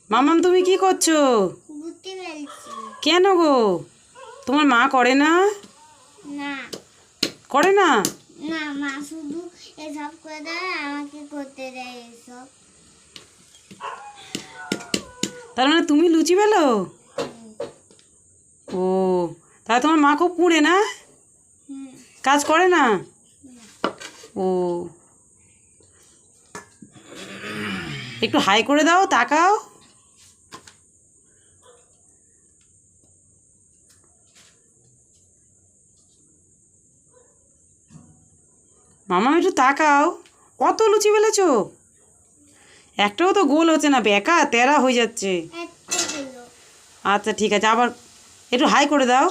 মামাম তুমি কি করছো? ঘুরতে বেড়াচ্ছি। কেন গো? তোমার মা করে না? না করে না? না, মা শুধু এসব করে দেয়, আমাকে করতে দেয় এসব। তার মানে তুমি লুচি বেলো? ও, তাহলে তোমার মা খুব কুঁড়ে না? হুম। কাজ করে না? ও, একটু হাই করে দাও, তাকাও। মামা একটু তাকাও। কত লুচি বেলেছো? একটাও তো গোল হচ্ছে না, বেকা তেরা হয়ে যাচ্ছে। একটা হলো। আচ্ছা ঠিক আছে, আবার একটু হাই করে দাও।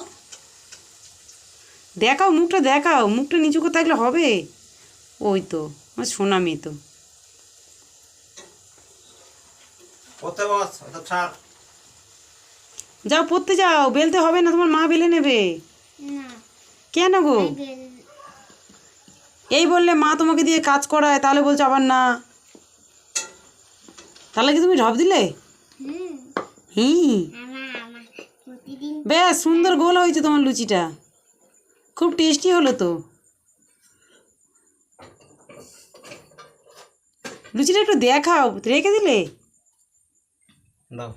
দেখাও মুখটা, দেখাও মুখটা নিচু করে থাকলে হবে? ওই তো, আমার সোনা মেয়ে তো। যাও পড়তে যাও, বেলতে হবে না, তোমার মা বেলে নেবে। না, কেন গো? আমি এই বললে মা তোমাকে দিয়ে কাজ করায়, তাহলে বলছো আবার না। তাহলে কি তুমি ঢপ দিলে? হুম। হুম, আমার প্রতিদিন বেশ সুন্দর গোল হয়েছে তোমার লুচিটা, খুব টেস্টি হলো তো। লুচিটা একটু দেখাও, রেখে দিলে? দাও।